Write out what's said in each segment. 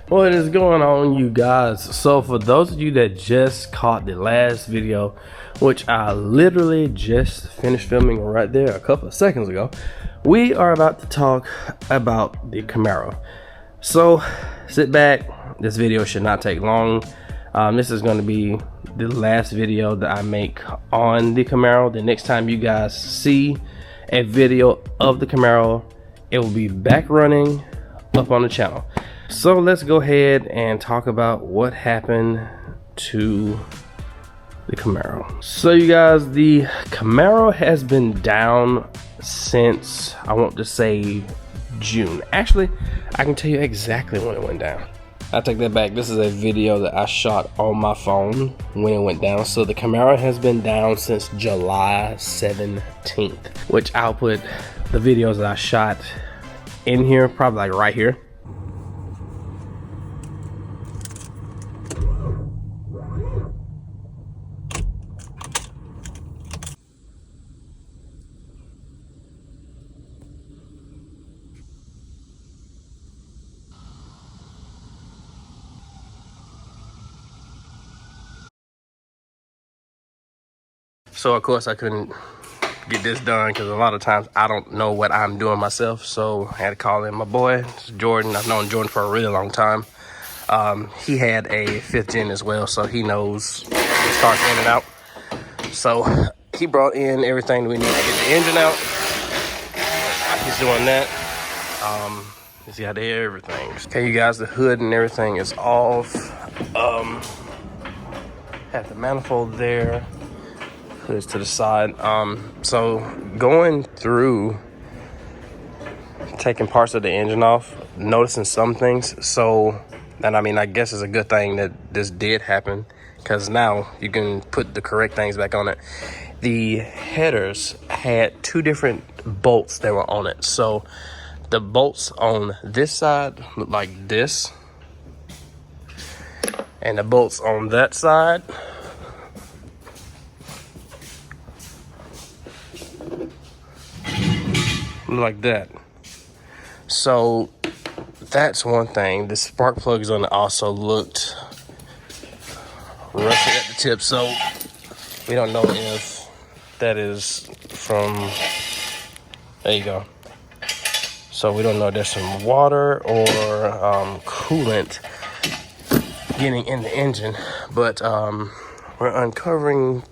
What is going on, you guys? So for those of you that just caught the last video, which I literally just finished filming right there a couple of seconds ago, we are about to talk about the Camaro. So sit back, this video should not take long. This is going to be the last video that I make on the Camaro. The next time you guys see a video of the Camaro, it will be back running up on the channel. So let's go ahead and talk about what happened to the Camaro. So you guys, the Camaro has been down since, I want to say, June. Actually, I can tell you exactly when it went down. I take that back. This is a video that I shot on my phone when it went down. So the Camaro has been down since July 17th, which I'll put the videos that I shot in here, probably like right here. So of course I couldn't get this done because a lot of times I don't know what I'm doing myself. So I had to call in my boy, Jordan. I've known Jordan for a really long time. He had a 5th gen as well, so he knows it starts in and out. So he brought in everything we need to get the engine out. He's doing that. He's got everything. Okay, you guys, the hood and everything is off. Have the manifold there. Hood's to the side. So going through, taking parts of the engine off, noticing some things. So, and I mean, I guess it's a good thing that this did happen, because now you can put the correct things back on it. The headers had 2 different bolts that were on it. So the bolts on this side look like this, and the bolts on that side like that. So that's one thing. The spark plugs on it also looked rusted at the tip, so we don't know if that is from, there you go. So we don't know if there's some water or coolant getting in the engine, but we're uncovering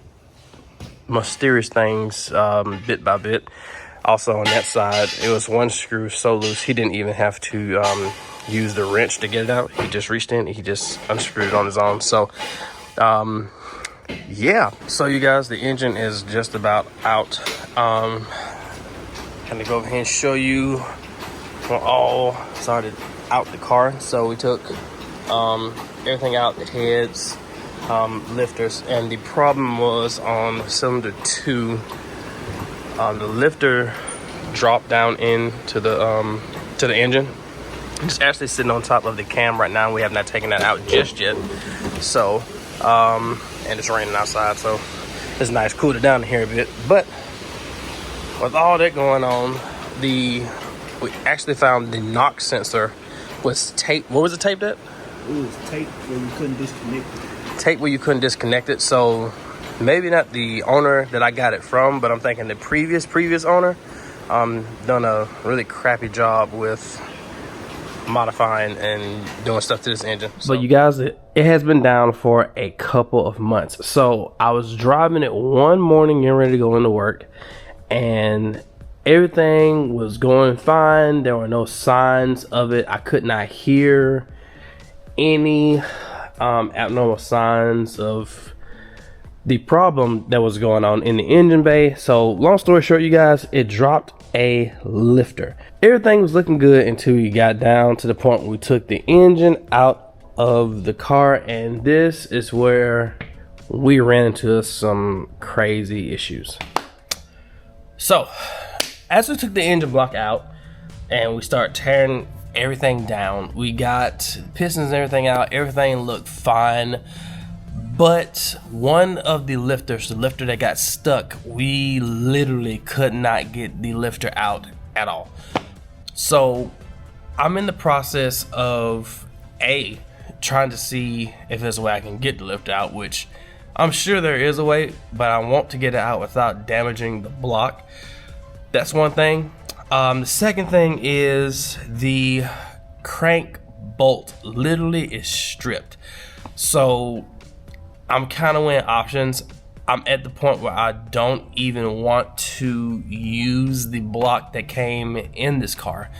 mysterious things bit by bit. Also on that side, it was one screw so loose he didn't even have to use the wrench to get it out. He just reached in, he just unscrewed it on his own. So yeah, so you guys, the engine is just about out. Kind of go over here and show you, we're all started out the car. So we took everything out, the heads, lifters, and the problem was on cylinder 2. The lifter dropped down into the engine. It's actually sitting on top of the cam right now. We have not taken that out just yet. So, and it's raining outside, so it's nice, cooled it down here a bit. But with all that going on, we actually found the knock sensor was taped. What was it taped at? It was taped where you couldn't disconnect it. Taped where you couldn't disconnect it. So maybe not the owner that I got it from, but I'm thinking the previous owner done a really crappy job with modifying and doing stuff to this engine. So. But you guys, it has been down for a couple of months. So I was driving it one morning, getting ready to go into work, and everything was going fine. There were no signs of it. I could not hear any abnormal signs of the problem that was going on in the engine bay. So long story short, you guys, it dropped a lifter. Everything was looking good until you got down to the point where we took the engine out of the car, and this is where we ran into some crazy issues. So as we took the engine block out and we start tearing everything down, we got pistons and everything out, everything looked fine. But one of the lifters, the lifter that got stuck, we literally could not get the lifter out at all. So I'm in the process of trying to see if there's a way I can get the lift out, which I'm sure there is a way, but I want to get it out without damaging the block. That's one thing. The second thing is the crank bolt literally is stripped. So I'm kind of weighing options. I'm at the point where I don't even want to use the block that came in this car.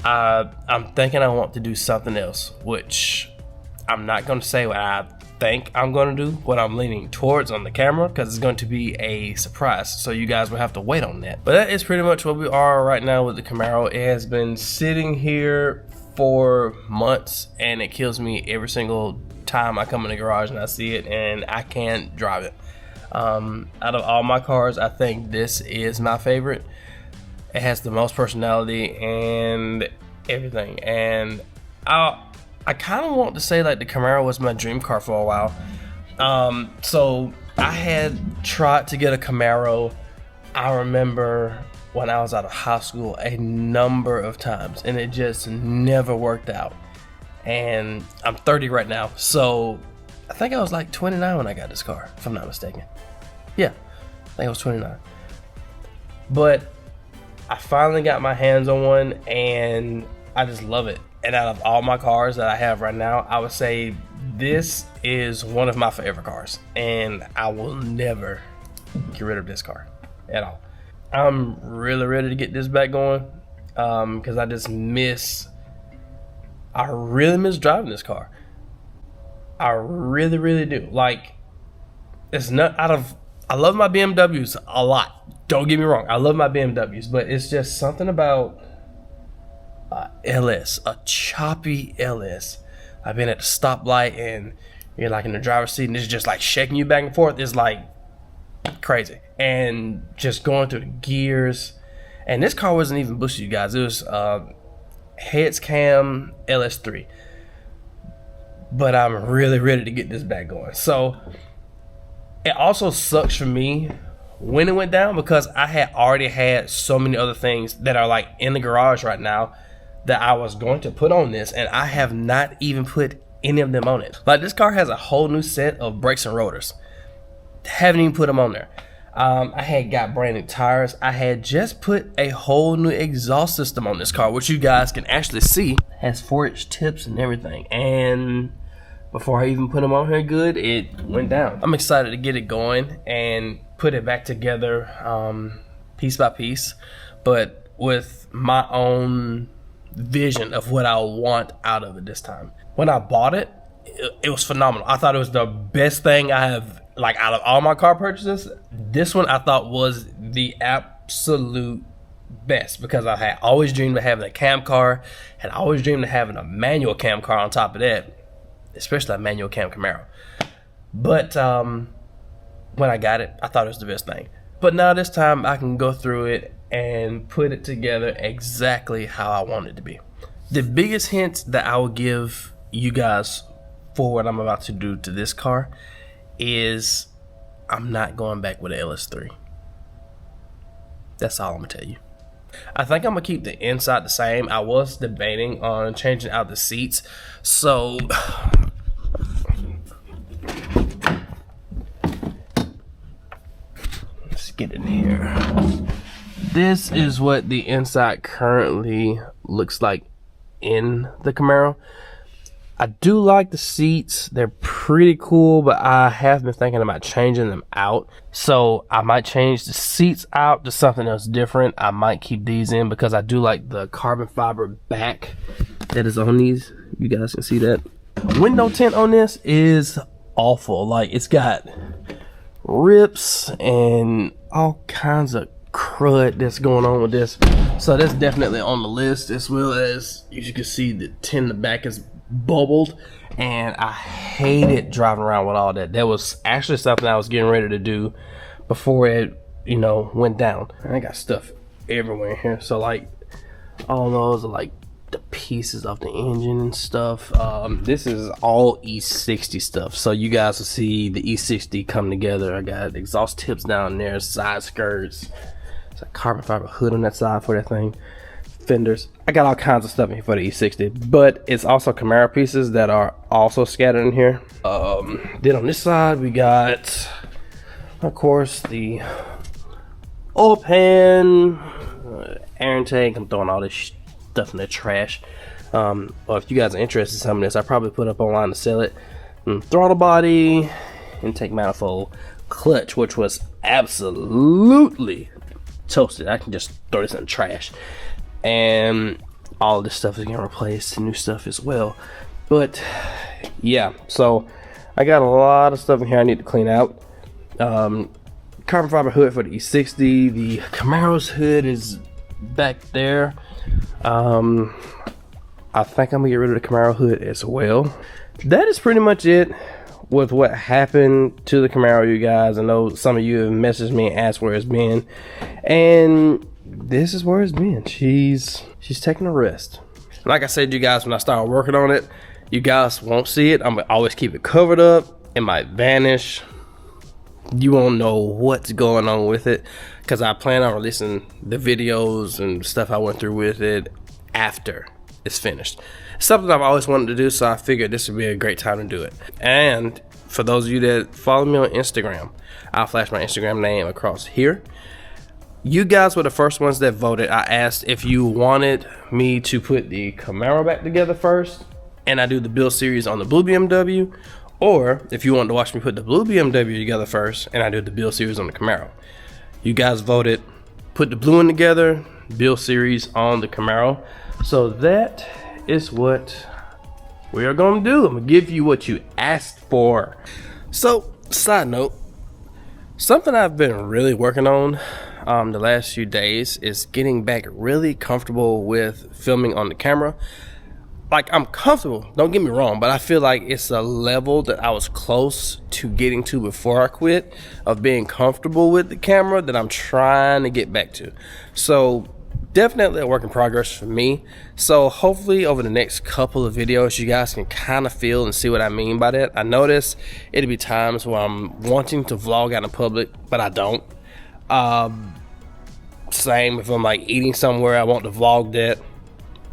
I'm thinking I want to do something else, which I'm not going to say what I think I'm going to do, what I'm leaning towards on the camera, because it's going to be a surprise, so you guys will have to wait on that. But that is pretty much where we are right now with the Camaro. It has been sitting here for months, and it kills me every single time I come in the garage and I see it and I can't drive it. Out of all my cars, I think this is my favorite. It has the most personality and everything, and I kind of want to say like the Camaro was my dream car for a while. So I had tried to get a Camaro, I remember when I was out of high school, a number of times, and it just never worked out. And I'm 30 right now, so I think I was like 29 when I got this car, if I'm not mistaken. Yeah, I think I was 29. But I finally got my hands on one, and I just love it. And out of all my cars that I have right now, I would say this is one of my favorite cars, and I will never get rid of this car at all. I'm really ready to get this back going, because I really miss driving this car. I really do. Like, it's not I love my BMWs a lot. Don't get me wrong, I love my BMWs, but it's just something about LS, a choppy LS. I've been at the stoplight and you're like in the driver's seat and it's just like shaking you back and forth. It's like crazy. And just going through the gears. And this car wasn't even bushy, you guys. It was heads cam LS3. But I'm really ready to get this back going. So it also sucks for me when it went down, because I had already had so many other things that are like in the garage right now that I was going to put on this, and I have not even put any of them on it. Like, this car has a whole new set of brakes and rotors. Haven't even put them on there. I had got brand new tires. I had just put a whole new exhaust system on this car, which you guys can actually see. It has 4-inch tips and everything. And before I even put them on here good, it went down. I'm excited to get it going and put it back together piece by piece, but with my own vision of what I want out of it this time. When I bought it, it was phenomenal. I thought it was the best thing I have, like, out of all my car purchases. This one I thought was the absolute best, because I had always dreamed of having a cam car, and I always dreamed of having a manual cam car on top of that, especially a manual cam Camaro. But when I got it, I thought it was the best thing. But now this time I can go through it and put it together exactly how I want it to be. The biggest hint that I will give you guys for what I'm about to do to this car is I'm not going back with an LS3. That's all I'm gonna tell you. I think I'm gonna keep the inside the same. I was debating on changing out the seats, so let's get in here. This is what the inside currently looks like in the Camaro. I do like the seats. They're pretty cool, but I have been thinking about changing them out. So I might change the seats out to something else different. I might keep these in because I do like the carbon fiber back that is on these. You guys can see that. Window tint on this is awful. Like, it's got rips and all kinds of crud that's going on with this. So that's definitely on the list, as well as you can see the tint in the back is bubbled, and I hated driving around with all that. That was actually something I was getting ready to do before it, went down. I got stuff everywhere in here. So like, all those are like the pieces of the engine and stuff. This is all E60 stuff, so you guys will see the E60 come together. I got exhaust tips down there, side skirts. It's a carbon fiber hood on that side for that thing. fenders. I got all kinds of stuff in here for the E60, but it's also Camaro pieces that are also scattered in here. Then on this side we got, of course, the oil pan, air intake. I'm throwing all this stuff in the trash. Or if you guys are interested in some of this, I probably put up online to sell it. Throttle body, intake manifold, clutch, which was absolutely toasted. I can just throw this in the trash. And all of this stuff is getting replaced, new stuff as well. But yeah, so I got a lot of stuff in here I need to clean out. Carbon fiber hood for the E60. The Camaro's hood is back there. I think I'm gonna get rid of the Camaro hood as well. That is pretty much it with what happened to the Camaro, you guys. I know some of you have messaged me and asked where it's been, and this is where it's been. She's taking a rest. Like I said, you guys, when I start working on it, you guys won't see it. I'm gonna always keep it covered up. It might vanish. You won't know what's going on with it, because I plan on releasing the videos and stuff I went through with it after it's finished. Something I've always wanted to do, so I figured this would be a great time to do it. And for those of you that follow me on Instagram, I'll flash my Instagram name across here. You guys were the first ones that voted. I asked if you wanted me to put the Camaro back together first and I do the build series on the blue BMW, or if you wanted to watch me put the blue BMW together first and I do the build series on the Camaro. You guys voted, put the blue one together, build series on the Camaro. So that is what we are gonna do. I'm gonna give you what you asked for. So, side note, something I've been really working on the last few days is getting back really comfortable with filming on the camera. Like, I'm comfortable, don't get me wrong, but I feel like it's a level that I was close to getting to before I quit, of being comfortable with the camera, that I'm trying to get back to. So definitely a work in progress for me. So hopefully over the next couple of videos, you guys can kind of feel and see what I mean by that. I notice it'll be times where I'm wanting to vlog out in public, but I don't. Same if I'm like eating somewhere, I want to vlog that.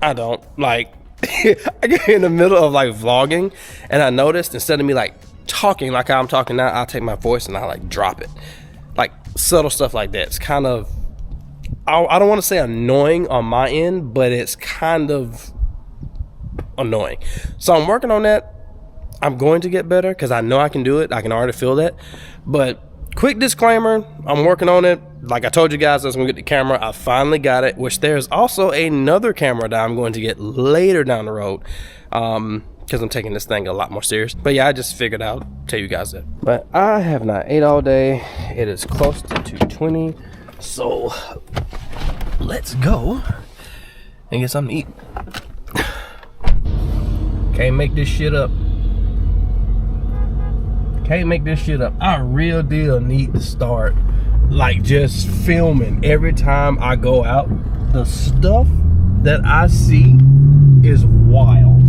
I don't. Like, I get in the middle of like vlogging, and I noticed instead of me like talking like I'm talking now, I'll take my voice and I like drop it. Like subtle stuff like that. It's kind of, I don't want to say annoying on my end, but it's kind of annoying. So I'm working on that. I'm going to get better because I know I can do it. I can already feel that. But quick disclaimer, I'm working on it. Like I told you guys, I was going to get the camera. I finally got it, which there's also another camera that I'm going to get later down the road, because I'm taking this thing a lot more serious. But yeah, I just figured I'll tell you guys that. But I have not ate all day. It is close to 2:20. So let's go and get something to eat. Can't make this shit up. Can't make this shit up. I real deal need to start like just filming every time I go out. The stuff that I see is wild.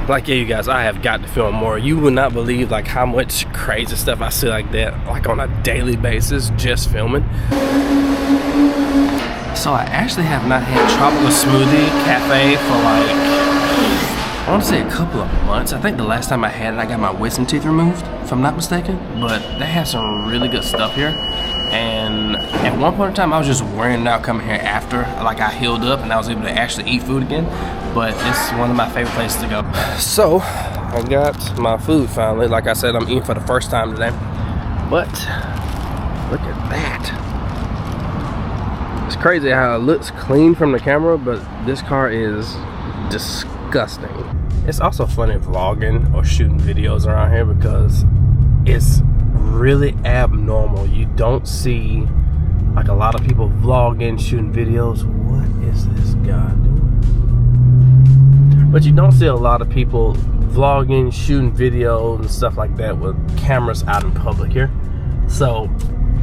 Like, yeah, you guys, I have got to film more. You would not believe like how much crazy stuff I see like that, like on a daily basis, just filming. So I actually have not had Tropical Smoothie Cafe for like, I want to say a couple of months. I think the last time I had it, I got my wisdom teeth removed, if I'm not mistaken. But they have some really good stuff here. And at one point in time, I was just wearing out coming here after, like I healed up and I was able to actually eat food again. But it's one of my favorite places to go. So, I got my food finally. Like I said, I'm eating for the first time today. But, look at that. It's crazy how it looks clean from the camera, but this car is disgusting. It's also funny vlogging or shooting videos around here because it's really abnormal. You don't see like a lot of people vlogging, shooting videos. What is this guy doing? But you don't see a lot of people vlogging, shooting videos and stuff like that with cameras out in public here. So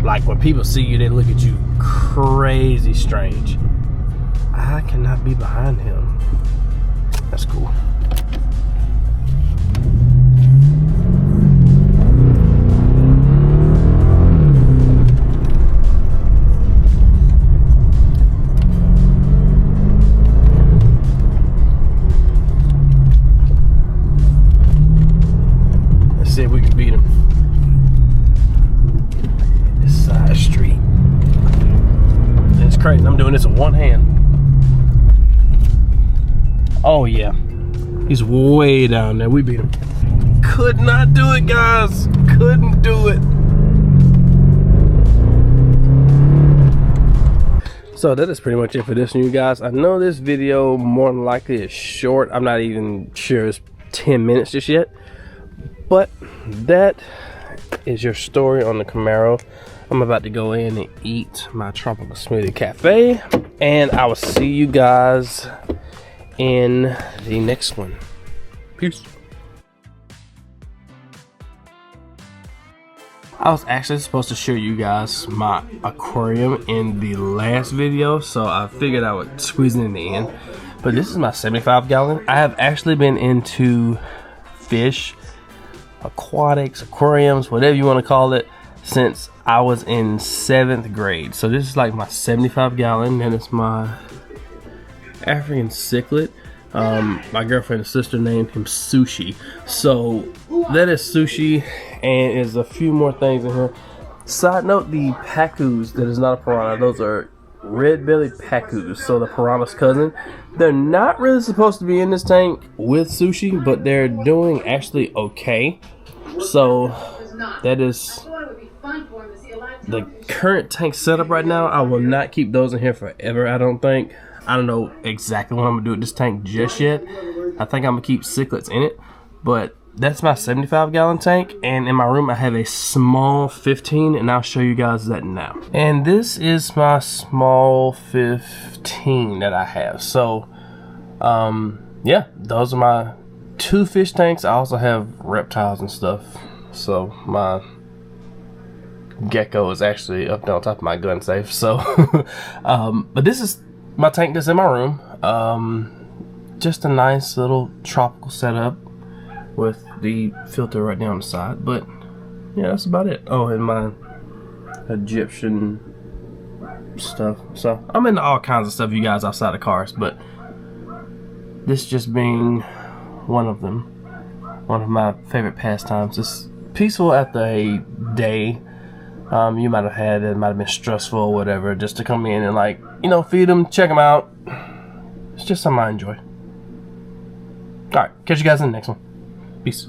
like when people see you, they look at you crazy strange. I cannot be behind him. That's cool. one hand. Oh yeah, he's way down there. We beat him. Could not do it, guys. Couldn't do it. So that is pretty much it for this one, you guys. I know this video more than likely is short. I'm not even sure it's 10 minutes just yet. But that is your story on the Camaro. I'm about to go in and eat my tropical smoothie cafe. And I will see you guys in the next one. Peace. I was actually supposed to show you guys my aquarium in the last video, so I figured I would squeeze it in the end. But this is my 75 gallon. I have actually been into fish, aquatics, aquariums, whatever you want to call it, since I was in 7th grade. So this is like my 75 gallon, and it's my African cichlid. My girlfriend's sister named him Sushi. So that is Sushi, and there's a few more things in here. Side note, the pacus, that is not a piranha, those are red-bellied pacus, so the piranha's cousin. They're not really supposed to be in this tank with Sushi, but they're doing actually okay. So that is the current tank setup right now. I will not keep those in here forever, I don't think. I don't know exactly what I'm gonna do with this tank just yet. I think I'm gonna keep cichlids in it, but that's my 75 gallon tank. And in my room I have a small 15, and I'll show you guys that now. And this is my small 15 that I have. So yeah, those are my 2 fish tanks. I also have reptiles and stuff. So my gecko is actually up there on top of my gun safe. So but this is my tank that's in my room. Just a nice little tropical setup with the filter right down the side. But yeah, that's about it. Oh, and my Egyptian stuff. So I'm into all kinds of stuff, you guys, outside of cars, but this just being one of them. One of my favorite pastimes. It's peaceful after a day you might have had that might have been stressful or whatever, just to come in and, like, you know, feed them, check them out. It's just something I enjoy. Alright, catch you guys in the next one. Peace.